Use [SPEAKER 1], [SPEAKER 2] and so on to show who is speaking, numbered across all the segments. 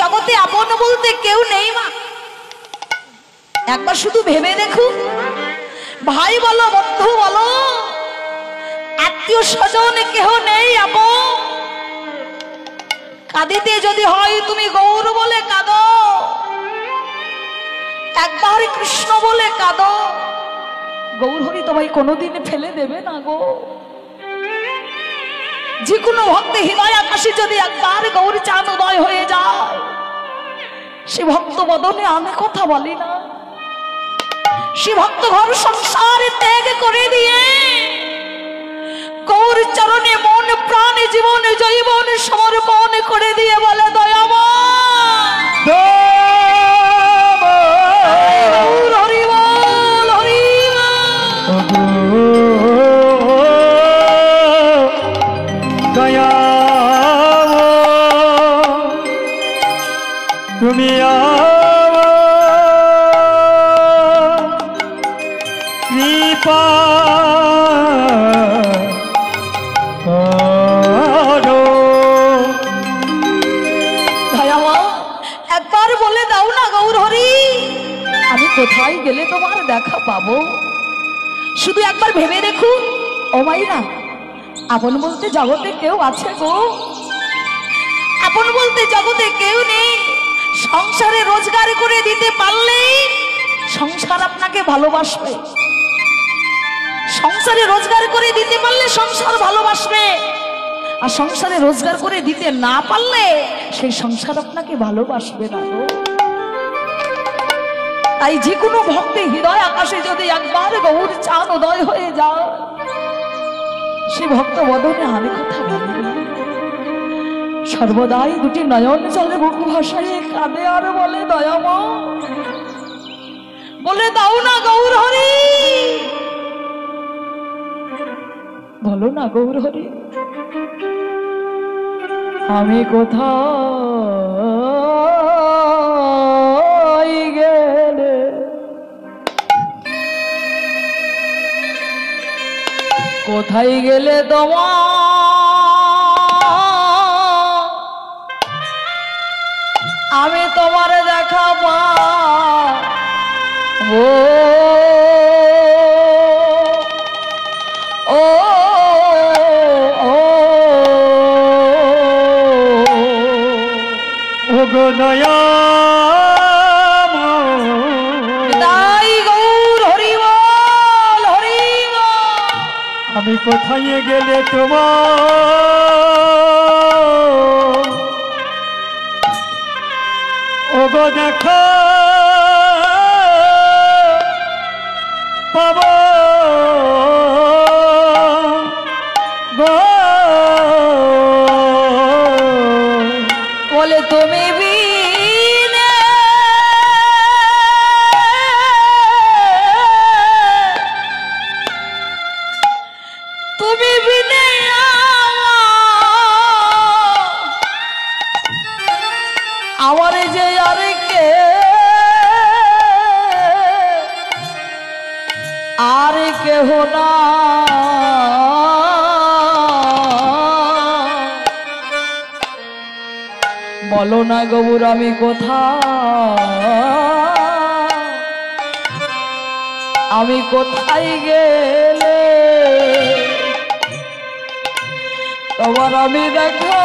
[SPEAKER 1] জগতে আপন বলতে কেউ নেই মা। একবার শুধু ভেবে দেখুন, ভাই বলো বন্ধু বলো আত্মীয় স্বজন কেহ নেই আপন। কাঁদিতে যদি হয় তুমি গৌর বলে কাঁদো, একবার কৃষ্ণ বলে কাঁদো, গৌর হরি তোমায় কোনোদিন ফেলে দেবে না গো। যে কোনো ভক্ত হৃদয় আকাশে যদি একবার গৌর চাঁদ উদয় হয়ে যায়, সে ভক্ত বদনে আমি কথা বলি না, সে ভক্ত ঘর সংসার ত্যাগ করে দিয়ে গৌর চরণে মন প্রাণ জীবন জৈবন সমর্পণ করে দিয়ে বলে দয়াময় গৌর হরি বল হরি
[SPEAKER 2] দয়া তুমি কৃপা
[SPEAKER 1] একবার বলে দাও না গৌর হরি, আমি কোথায় গেলে তোমার দেখা পাবো। শুধু একবার ভেবে দেখুন ও মাইরা, আপন বলতে জগতে কেউ আছে গো? আপন বলতে জগতে কেউ নেই। সংসারে রোজগার করে দিতে পারলেই সংসার আপনাকে ভালোবাসবে, সংসারে রোজগার করে দিতে পারলে সংসার ভালোবাসবে, আর সংসারে রোজগার করে দিতে না পারলে সেই সংসার আপনাকে ভালোবাসবে না গো। তাই যে কোনো ভক্তের হৃদয় আকাশে যদি একবার গৌর চাঁদ উদয় হয়ে যায়, সে ভক্ত বদনে আমি কথা বলি না, সর্বদাই দুটি নয়ন জলে বুক ভাসাইয়ে কাঁদে আর বলে দয়াময় বলে দাও না গৌর হরি, বলো না গৌর হরি আমি কোথায় গেলে কোথায় গেলে তোমার আমি তোমার দেখা পাবো। ও
[SPEAKER 2] গো দয়া
[SPEAKER 1] গৌর হরি বল হরি বল।
[SPEAKER 2] আমি কোথায় গেলে তোমার ও গো দেখা পাবো গো,
[SPEAKER 1] বলে তুমি বিনে তুমি বিনে আমার যে আর কে আর কেহ না, বলো না গৌর আমি কোথায় গেলে তোমার আমি দেখো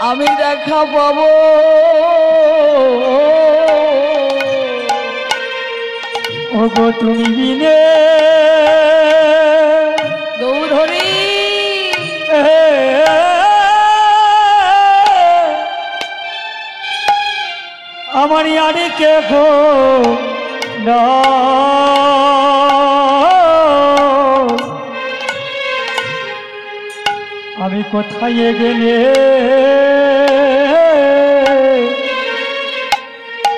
[SPEAKER 1] আমি দেখা পাবো।
[SPEAKER 2] ও গো তুমি বিনে
[SPEAKER 1] গৌর হরি
[SPEAKER 2] আমার আরে কে গো না, আমি কোথায় গেলে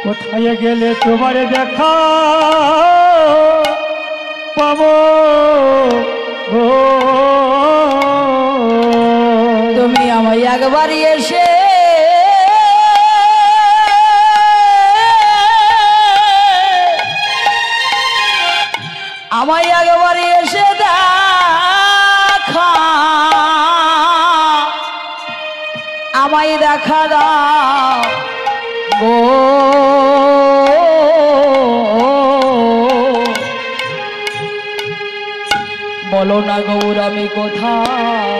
[SPEAKER 2] কোথায় গেলে তোমার দেখা পাবো গো।
[SPEAKER 1] তুমি আমায় একবারই এসে আমায় একবারই এসে দেখা আমায় দেখা দাও গো বলো না গৌর আমি কোথায়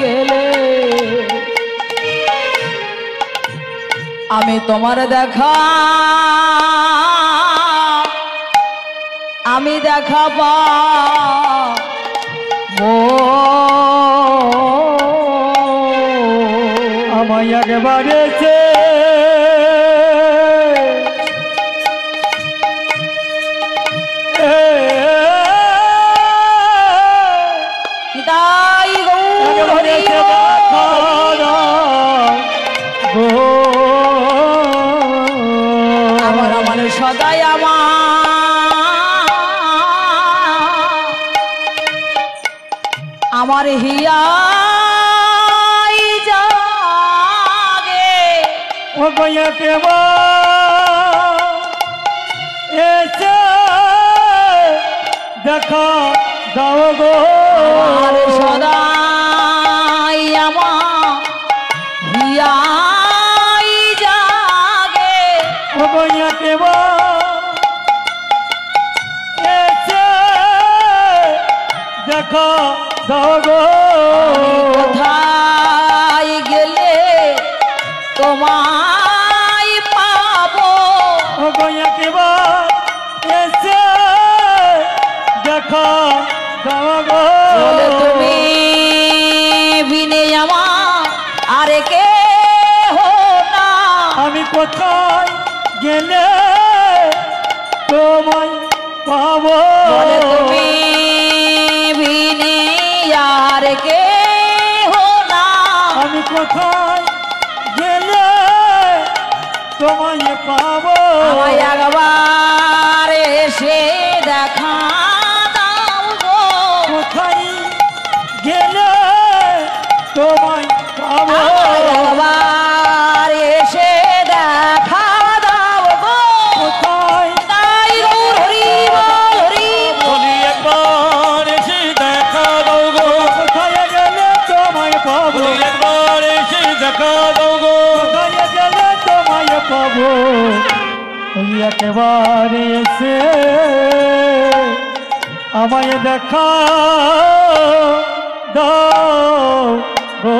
[SPEAKER 1] গেলে আমি তোমার দেখা পাবো
[SPEAKER 2] আমায় একবারে
[SPEAKER 1] তাই গৌর হরি আমার আমার সদাই আমার হিয়াই জাগে
[SPEAKER 2] ও গয়া কেবা এসে দেখা দাও গো
[SPEAKER 1] আর সদাই আমার হিয়াই জাগে
[SPEAKER 2] ও গয়া কেবা এসে দেখা দাও গো
[SPEAKER 1] কোথায় গেলে তোমায় পাবো
[SPEAKER 2] ও গয়া কেবা এসে দেখা দাও গো
[SPEAKER 1] বলে তুমি বিনে আমার আর কে হো না
[SPEAKER 2] আমি কোথায় গেলে তোমায় পাবো
[SPEAKER 1] বলে তুমি বিনে আর কে হো না
[SPEAKER 2] আমি কোথায় গেলে তোমায় পাবো
[SPEAKER 1] আমায় একবার এসে দেখা দাও গো
[SPEAKER 2] কোথায় গেলে তোমায় পাবো
[SPEAKER 1] আমায় একবার এসে দেখা দাও গো
[SPEAKER 2] কোথায়
[SPEAKER 1] তাই গৌর হরি বল হরি বল।
[SPEAKER 3] বলি একবার এসে দেখা দাও গো
[SPEAKER 2] কোথায় গেলে তোমায় পাবো
[SPEAKER 3] বলি একবার এসে দেখা দাও গো
[SPEAKER 2] কোথায় গেলে তোমায় পাবো ওই একেবারে এসে আমায় দেখা দাও গো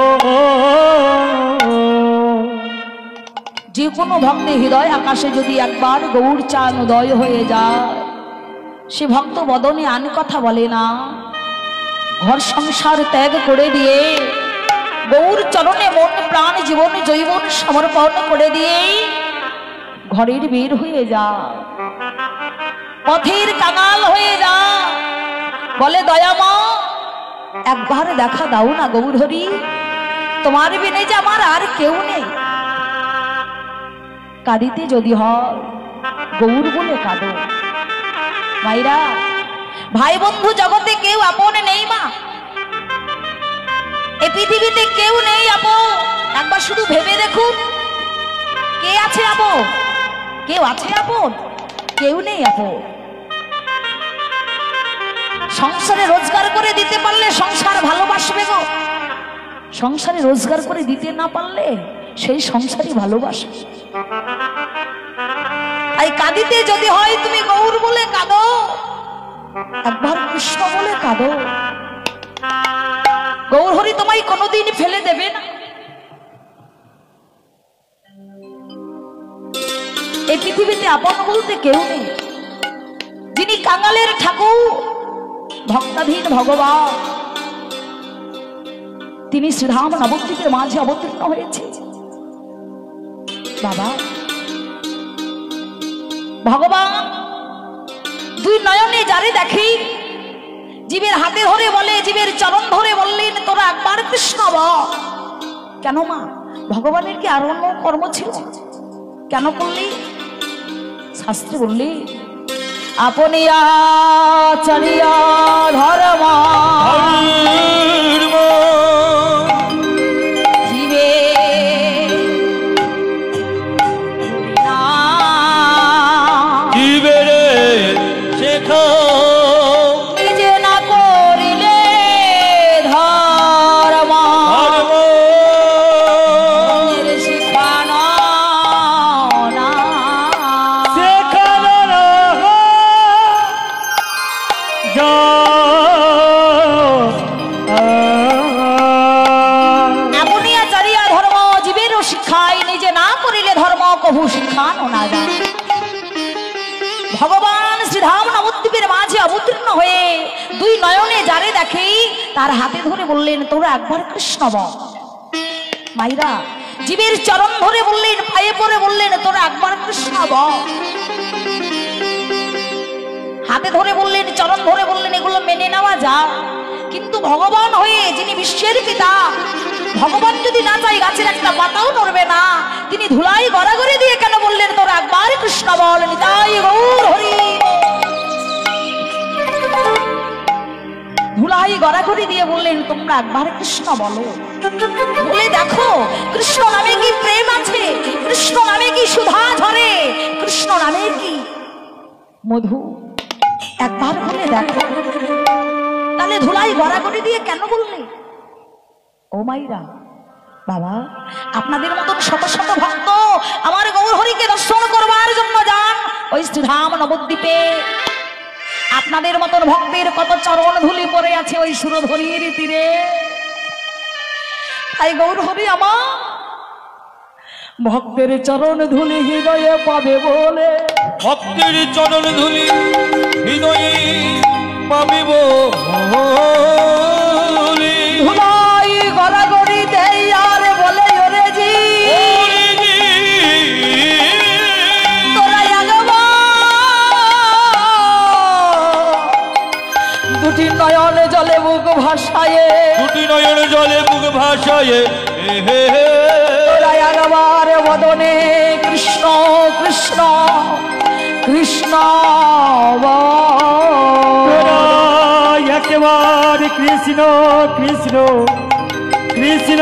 [SPEAKER 1] যে কোনো ভক্তের হৃদয় আকাশে যদি একবার গৌর চান উদয় হয়ে যায় সে ভক্ত বদনে আন কথা বলে না ঘর সংসার ত্যাগ করে দিয়ে গৌর চরণে মন প্রাণ জীবন জৈবন সমর্পণ করে দিয়ে ঘরের বের হয়ে যা পথের কাঙাল হয়ে যা বলে দয়ামা একবার দেখা দাও না গৌর হরি তোমার বিনে যে আমার আর কেউ নেই কাঁদিতে যদি হয় গৌর বলে কাঁদো ভাইরা ভাই বন্ধু জগতে কেউ আপন নেই মা এই পৃথিবীতে কেউ নেই আপন একবার শুধু ভেবে দেখুন কে আছে আপন কেউ আছে আপন কেউ নেই আপন সংসারে রোজগার করে দিতে পারলে সংসার ভালোবাসবে গো সংসারে রোজগার করে দিতে না পারলে সেই সংসারই ভালোবাসবে তাই কাঁদিতে যদি হয় তুমি গৌর বলে কাঁদো একবার কৃষ্ণ বলে কাঁদো গৌর হরি তোমায় কোনোদিন ফেলে দেবে না এই পৃথিবীতে আপন বলতে কেউ নেই যিনি কাঙালের ঠাকুর ভক্তাধীন ভগবান তিনি শ্রীধাম নবদ্বীপের মাঝে অবতীর্ণ হয়েছে বাবা ভগবান দুই নয়নে যারে দেখি জীবের হাতে ধরে বলে জীবের চরণ ধরে বললেন তোরা একবার কৃষ্ণ বল কেন মা ভগবানের কি আর অন্য কর্ম ছিল কেন করলি শাস্ত্রে বললি আপনি আচারিয়া ধর্ম জীবে না
[SPEAKER 3] জীবেরে শেখাও
[SPEAKER 1] নিজে না করিলে ধর্ম যারে দেখে তার হাতে ধরে বললেন তোরা একবার কৃষ্ণ বল। মাইরা জীবের চরণ ধরে বললেন, পায়ে পড়ে বললেন তোরা একবার কৃষ্ণ বল। হাতে ধরে বললেন, চরণ ধরে বললেন, এগুলো মেনে নেওয়া যায়, কিন্তু ভগবান হয়ে যিনি বিশ্বের পিতা, ভগবান যদি না চাই গাছের একটা পাতাও নড়বে না, তিনি ধুলাই গড়াগড়ি দিয়ে কেন বললেন তোরা একবার কৃষ্ণ বল। নিতাই গৌর হরি। ধুলাই গড়াগড়ি দিয়ে বললেন তোমরা একবার কৃষ্ণ বলো। বলে দেখো কৃষ্ণ নামে কি প্রেম আছে, কৃষ্ণ নামে কি সুধা ঝরে, কৃষ্ণ নামে কি মধু, একবার বলে দেখো। তাহলে ধুলাই গড়াগড়ি দিয়ে কেন বললে? ও মাইরা বাবা, আপনাদের মতন শত শত ভক্ত আমার গৌর হরিকে দর্শন করবার জন্য যান ওই শ্রীধাম নবদ্বীপে। আপনাদের মতন ভক্তের কত চরণ ধুলি পড়ে আছে ওই সুরধনির তীরে। তাই গৌর হরি আমার ভক্তের চরণ ধুলি হৃদয়ে পাবে বলে,
[SPEAKER 3] ভক্তের চরণ ধুলি হৃদয়ে পাবে বলে,
[SPEAKER 1] ধুলাই গড়াগড়ি দেই আর বলে ওরে জি তোরা দুটি নয়নে জলে মুখ ভাসায়ে,
[SPEAKER 3] দুটি নয়ন জলে মুখ ভাসায়ে,
[SPEAKER 1] তোরা একবার বদনে কৃষ্ণ কৃষ্ণ কৃষ্ণ
[SPEAKER 2] তোরা একবার কৃষ্ণ কৃষ্ণ কৃষ্ণ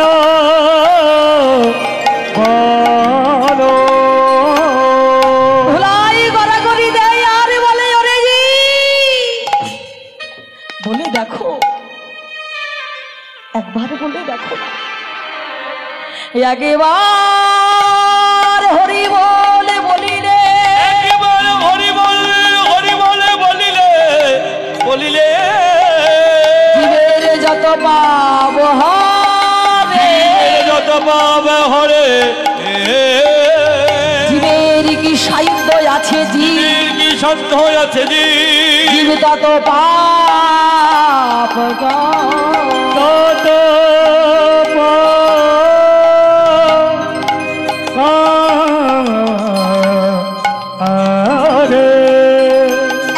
[SPEAKER 2] বলো।
[SPEAKER 1] ধুলাই গড়াগড়ি দেয় আর বলে ওরে জি, বলে দেখো একবার বলে দেখো না। একবার হরি বলে বলিলে,
[SPEAKER 3] একবার হরি বলে বলিলে বলিলে
[SPEAKER 1] জীবের যত পাপ হবে,
[SPEAKER 3] যত পাপ হরে,
[SPEAKER 1] জীবের কি সাহিত্য আছে জীব,
[SPEAKER 3] কি শান্ত আছে
[SPEAKER 1] জীব তত পাপ
[SPEAKER 2] তত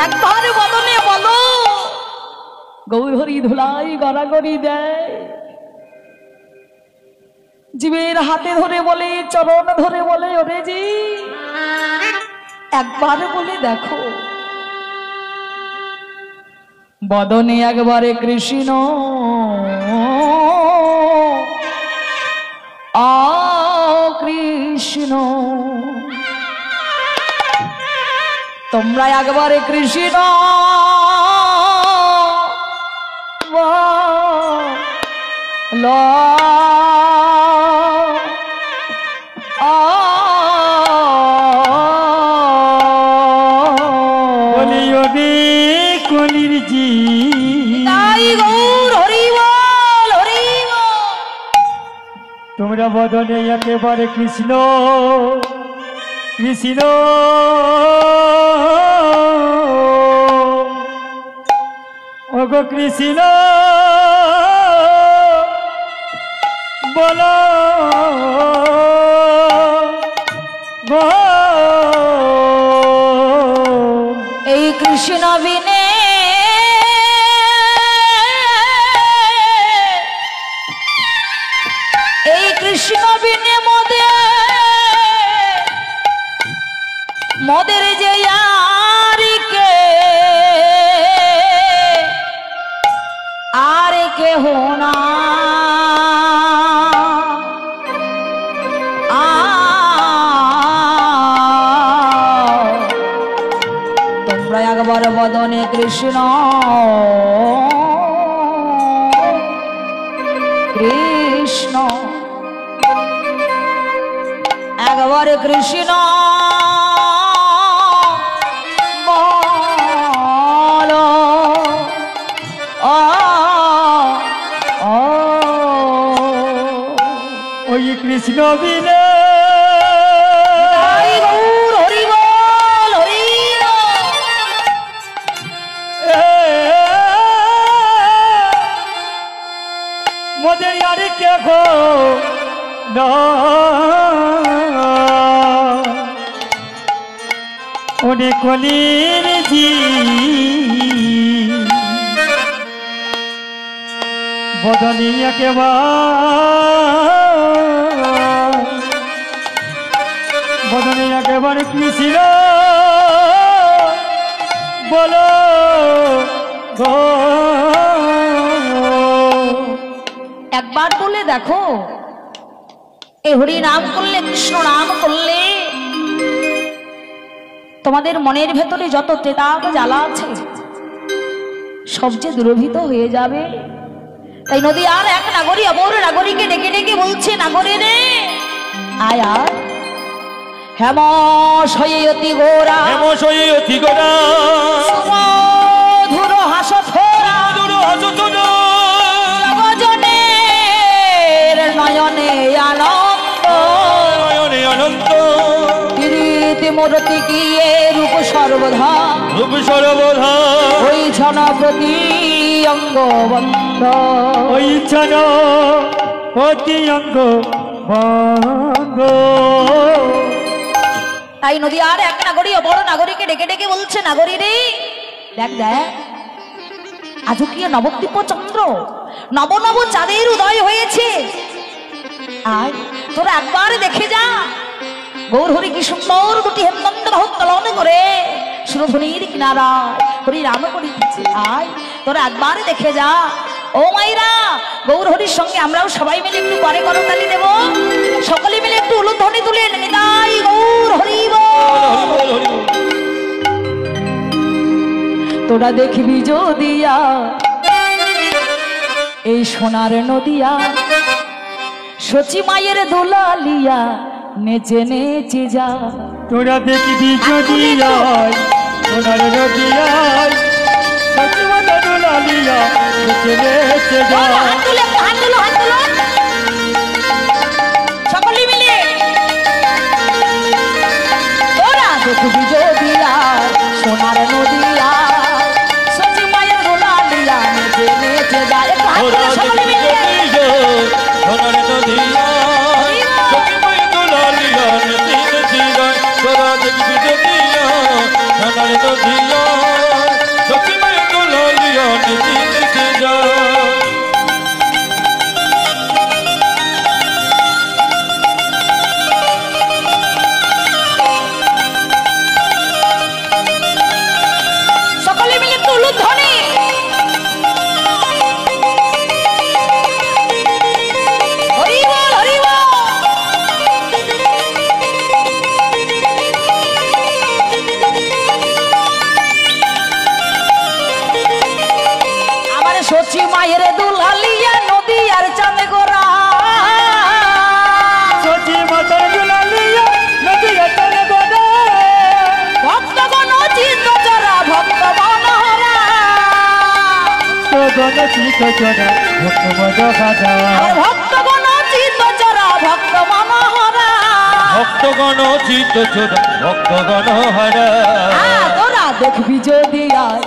[SPEAKER 1] একবার বদনে বলো। গৌর হরি ধুলাই গড়াগড়ি দেয়, জীবের হাতে ধরে বলে, চরণ ধরে বলে ওরে জি একবার বলে দেখো। বদনে একবারে কৃষ্ণ কৃষ্ণ, তোমরা একবারে কৃষ্ণ বলো।
[SPEAKER 2] বলিও রে কলির জি,
[SPEAKER 1] তাই গৌর হরি বল হরি বল।
[SPEAKER 2] তোমরা বদনে একেবারে কৃষ্ণ কৃষ্ণ ওগো কৃষ্ণ বলো গো।
[SPEAKER 1] এই কৃষ্ণ বিনে এই কৃষ্ণ বিনে মোদের যে আর কেহ না, তোমরা একবার বদনে কৃষ্ণ কৃষ্ণ, একবার কৃষ্ণ বলো।
[SPEAKER 2] ওই কৃষ্ণ বিনে
[SPEAKER 1] তাই গৌর হরি বল হরি বল।
[SPEAKER 2] ওদের আর কেহ না ওনে কলির জি বদনী একেবারে কৃষ্ণ বলো গো।
[SPEAKER 1] একবার বলে দেখো, এ হরি নাম করলে, কৃষ্ণ নাম করলে তোমাদের মনের ভেতরে যত তেতাব জ্বালা আছে সব যে দূরভূত হয়ে যাবে। তাই নদী আর এক নাগরী অপর নাগরীকে ডেকে ডেকে বলছে, নাগরী রে আয় আর হেম সয়তি গোরা,
[SPEAKER 3] হেম সয়তি গোরা,
[SPEAKER 1] সুমধুর হাস থোরা, জগজনের নয়নে আনন্দ,
[SPEAKER 3] নয়নে আনন্দ,
[SPEAKER 1] প্রীতি মূর্তি গিয়ে রূপ সর্বধা,
[SPEAKER 3] রূপ সর্বধা,
[SPEAKER 1] ওই জন প্রতি অঙ্গ বন্ধ,
[SPEAKER 2] ওই জন প্রতি অঙ্গ বন্ধ।
[SPEAKER 1] তাই নদী আর এক নাগরী অপর নাগরীকে ডেকে ডেকে বলছে, নাগরী রে দেখ দেখ আজও কি নবদ্বীপ চন্দ্র, নব নব চাঁদের উদয় হয়েছে, আর তোরা একবার দেখে যা গৌর হরি কি সুন্দর দুটি হেমন্ত বাহু তলন করে সুরধনির কিনারা হরি রাম করিতেছে। আয় তোরা একবার দেখে যা। ও মাইরা, গৌর হরির সঙ্গে আমরাও সবাই মিলে একটু পরে করতালি দেব, সকলে মিলে একটু উলুধ্বনি তুলে নিতাই গৌর হরি বল। তোরা দেখবি যদিয়া এই সোনার নদিয়া, সচি মায়ের দোলালিয়া নেচে নেচে যা।
[SPEAKER 2] তোরা দেখবি যদি আয় সোনার নদিয়ায়, সচিবতা দুলালিয়া নেচে নেচে যা।
[SPEAKER 1] হাত তুলে, হাত তুলো, হাত তুলো সকলে মিলে। তোরা দেখবি যদিয়া সোনার নদিয়া, সচি মায়ের দোলালিয়া নেচে নেচে যা। একটু হাত তুলে সকলে মিলে।
[SPEAKER 3] সোনার নদিয়া, সখীময় দুলালিয়া নেচে নেচে যায়। তোরা দেখবি যদিয়া সোনার নদিয়া, সখীময় দুলালিয়া নেচে নেচে যায়।
[SPEAKER 1] সকলে মিলে একটু উলুধ্বনি। হরি বল, হরি বল। আমার সচি মায়ের দুলালিয়া নদী আর চাঁদে গোরা,
[SPEAKER 2] সচিবতা দুলালিয়া নদিয়া চলে গোদা,
[SPEAKER 1] ভক্তগণ চিত্ত চরা ভক্ত মনোহরা।
[SPEAKER 2] তো গণ চিত জনা ভক্ত মদ খাদা,
[SPEAKER 1] আর ভক্তগণ চিত্ত চরা ভক্ত মনোহরা।
[SPEAKER 3] ভক্তগণ চিত্ত চোদা ভক্তগণ হারা।
[SPEAKER 1] তোরা দেখবি যদি আয়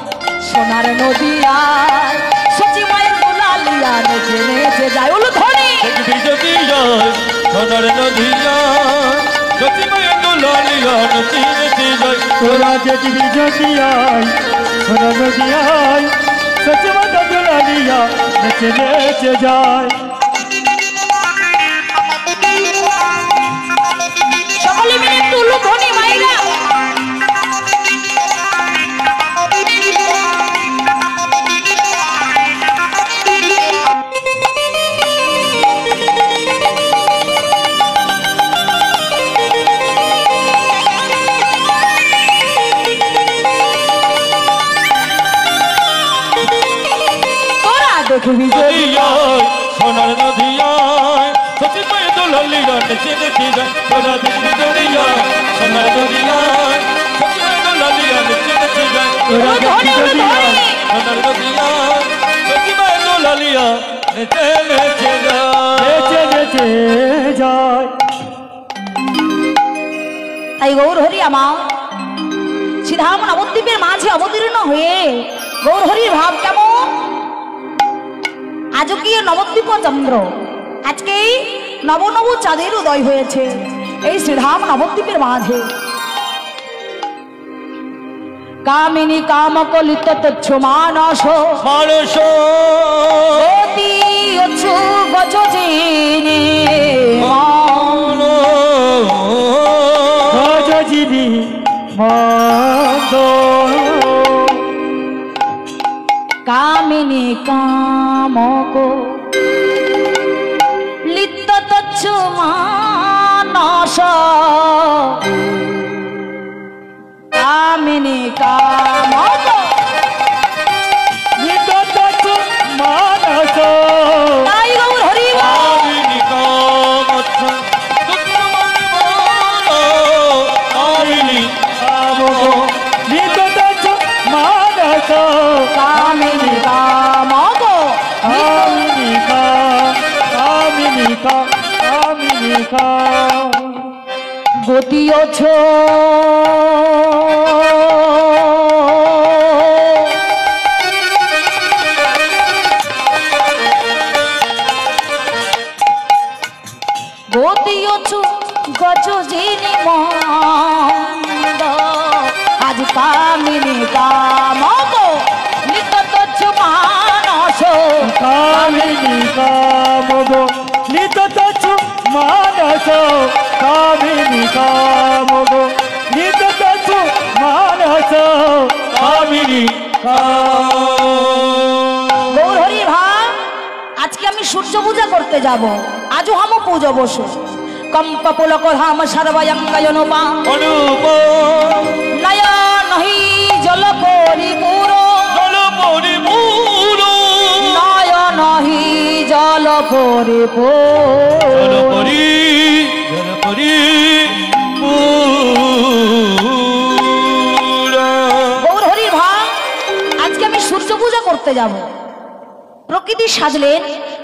[SPEAKER 1] সোনার নদী আয়, সচি মায়ের দুলালিয়া নেচে নেচে যায়। উলুধ্বনি।
[SPEAKER 3] দেখবি যদি যায় সোনার নদিয়া, সখীময় দুলালিয়া নেচে নেচে যায়।
[SPEAKER 2] তোরা দেখবি যদি আয় সোনার নদিয়ায়, সচিবতা দুলালিয়া নেচে নেচে যায়।
[SPEAKER 1] সকলে মিলে একটু উলুধ্বনি মাইরা। তোরা দেখবি যদি
[SPEAKER 3] নদিয়ায় সোনার নদিয়ায়, সখীময় দুলালিয়া নেচে নেচে যায়। তোরা দেখবি নদিয়ায় সোনার নদিয়ায়, সখীময় দুলালিয়া নেচে নেচে যায়।
[SPEAKER 2] তোরা দেখবি যদি আয়
[SPEAKER 3] সোনার নদিয়ায়, সখীময় দুলালিয়া নেচে নেচে যায়।
[SPEAKER 2] নেচে নেচে যায়।
[SPEAKER 1] তাই গৌর হরি আমার শ্রীধাম নবদ্বীপের মাঝে অবতীর্ণ হয়ে গৌর হরির ভাব কেমন আজও কি নবদ্বীপ চন্দ্র, আজকেই নব নব চাঁদের উদয় হয়েছে এই শ্রীধাম নবদ্বীপের মাঝে। কামিনী কামকলিত তুচ্ছ মানস
[SPEAKER 3] মানস
[SPEAKER 1] অতি অচ্ছু গজজিনী
[SPEAKER 2] গজজিনী মন্দ
[SPEAKER 1] কামিনী কামক লিপ্ত তুচ্ছ মানস কামিনী কামক
[SPEAKER 2] মানস
[SPEAKER 1] তাই গৌর হরি বল।
[SPEAKER 3] কামিনী কামচ্ছ কামিনী
[SPEAKER 2] মানস
[SPEAKER 1] কামিনী কামক
[SPEAKER 2] কামিনিকা কামিনিকা কামিনিকা
[SPEAKER 1] গতিয়ছ গতিয়ছ গজজিনী মন্দ আজ কামিনী কামক নিকটচ্ছ মানস
[SPEAKER 2] কামিনিকা মগ নিততছু মানস কামিনিকা মগ নিততছু মানস
[SPEAKER 3] কামিনী
[SPEAKER 1] গৌর হরি ভাব, আজকে আমি সূর্য পূজা করতে যাব, আজও হাম পুজো বসু কম্প পুলক ধাম সর্বয়ঙ্গয়ন পা
[SPEAKER 3] অনুপ
[SPEAKER 1] নয়নহি জল পরিপূর
[SPEAKER 3] জল পরিপূর
[SPEAKER 1] নয়নহি জল পরিপূর
[SPEAKER 3] জল পরি
[SPEAKER 1] গৌর হরি ভাব, আজকে আমি সূর্য পূজা করতে যাব। প্রকৃতি সাজলেন,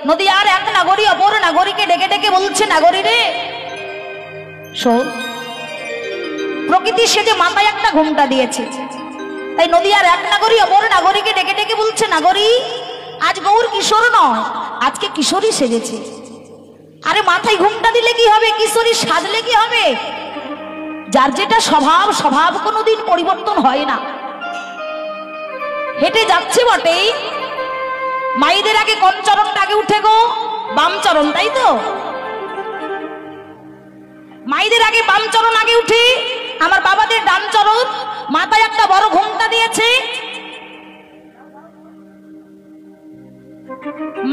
[SPEAKER 1] নদীয়ার এক নাগরী অপর নাগরীকে ডেকে ডেকে বলছে, নাগরী রে শোন। প্রকৃতি সেজে মাথায় একটা ঘোমটা দিয়েছে, তাই নদীয়ার এক নাগরী অপর নাগরীকে ডেকে ডেকে বলছে, নাগরী আজ গৌর কিশোর নয়, আজকে কিশোরী সেজেছে। আরে মাথায় ঘোমটা দিলে কি হবে, কিশোরী সাজলে কি হবে? যার যেটা স্বভাব, স্বভাব কোনোদিন পরিবর্তন হয় না। হেঁটে যাচ্ছে বটেই, মাইদের আগে কোন চরণটা আগে উঠে গো? বাম চরণ, তাই তো? মাইদের আগে বাম চরণ আগে উঠে, আমার বাবাদের ডান চরণ। মাথায় একটা বড় ঘোমটা দিয়েছে,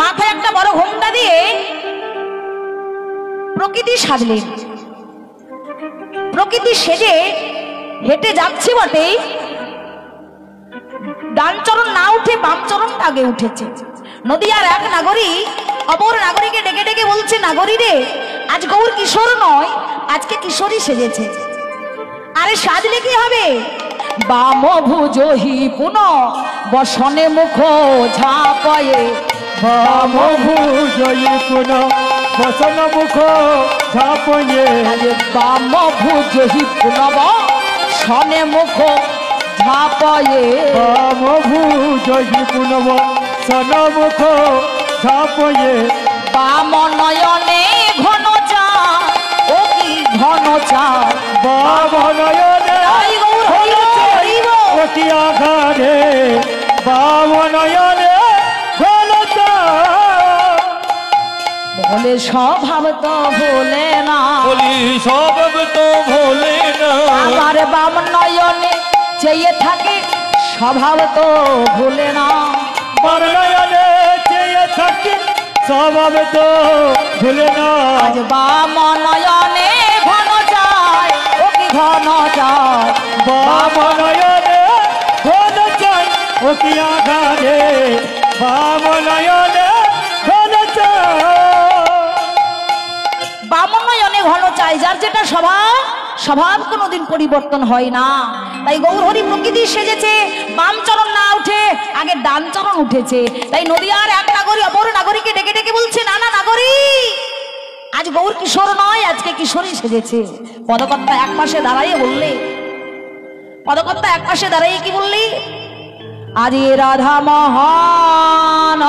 [SPEAKER 1] মাথায় একটা বড় ঘোমটা দিয়ে প্রকৃতি সাজলেন। প্রকৃতি সেজে হেঁটে যাচ্ছে বটে, ডান চরণ না উঠে বাম চরণটা আগে উঠেছে। নদীয়ার এক নাগরী অপর নাগরীকে ডেকে ডেকে বলছে, নাগরী রে আজ গৌর কিশোর নয়, আজকে কিশোরী সেজেছে। আরে সাজলে কি হবে? বাম ভুজহি পুন বসনে মুখ ঝাপয়ে
[SPEAKER 2] বাম ভুজয়ী পুন বসন মুখ ঝাপয়ে
[SPEAKER 1] বাম ভুজহি পুন বসনে মুখ ঝাপয়ে
[SPEAKER 2] বাম ভুজয়ী পুন বসন মুখ ঝাপয়ে
[SPEAKER 1] বাম নয়নে ঘন চা ও কি ঘন চা
[SPEAKER 2] বাম নয়নে অতি আঘারে বাম নয়নে ঘনতা
[SPEAKER 1] বলে স্বভাব তো ভোলে না,
[SPEAKER 3] বলি সব তো ভোলে না,
[SPEAKER 1] আমার বাম নয়নে চেয়ে থাকে স্বভাব তো ভুলে না।
[SPEAKER 2] বাম নয়নে চেয়ে থাকি স্বভাব তো ভুলে না।
[SPEAKER 1] আজ বাম নয়নে ঘন যায় ও কি ঘন যায়
[SPEAKER 2] বাম নয়নে ঘন চাই অতি আঘারে বাম নয়নে ঘন চাই
[SPEAKER 1] বাম নয়নে ঘন চাই, যার যেটা স্বভাব, স্বভাব কোনোদিন পরিবর্তন হয় না। তাই গৌরহরি প্রকৃতি সেজেছে, বাম চরণ না উঠে আগে ডান চরণ উঠেছে। তাই নদীয়ার এক নাগরী অপর নাগরীকে ডেকে ডেকে বলছে, না না নাগরী আজ গৌর কিশোর নয়, আজকে কিশোরী সেজেছে। পদকর্তা এক পাশে দাঁড়াইয়ে বললে, পদকর্তা এক পাশে দাঁড়াইয়ে কি বললি? আজ রাধা মহান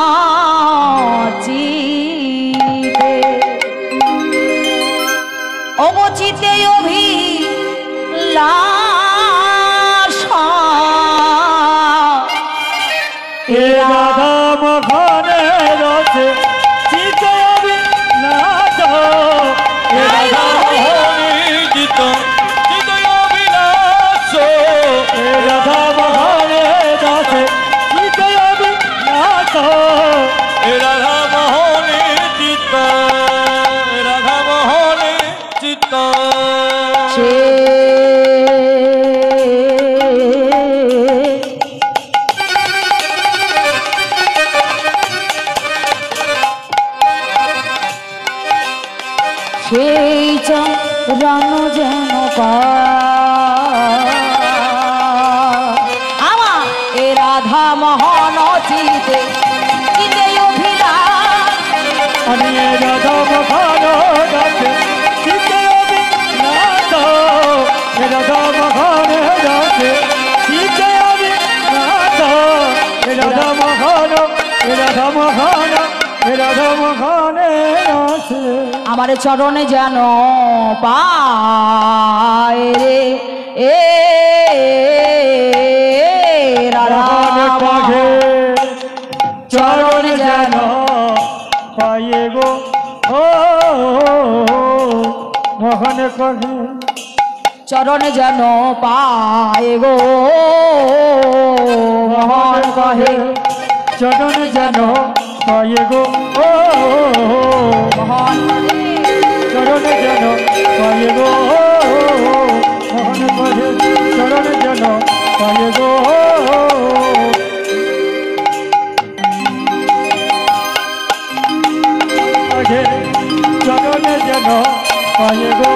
[SPEAKER 1] সেই চরণ যেন পাই। আমার এ রাধা মোহন চিতে চিতে অভিলাষ,
[SPEAKER 2] আমি রাধা মহান রাধে চিতে অবিনাশ, রাধা মহান রাধে চিতে অবিনাশ, রাধা মহান রাধা মহান রাধা মহান রাধে।
[SPEAKER 1] আমার চরণে যেন পায় রে এ
[SPEAKER 2] মহান পাখে চরণ যেন পায়ে গো ও মহান পাখে
[SPEAKER 1] চরণে যেন পায় গো মহান কহে
[SPEAKER 2] চরণ যেন পায়ে গো ও
[SPEAKER 1] মহান
[SPEAKER 2] চরণ যেন পায়ে গো মহান পাখে চরণ যেন পায়ে গো চরণ যেন পায়ে গো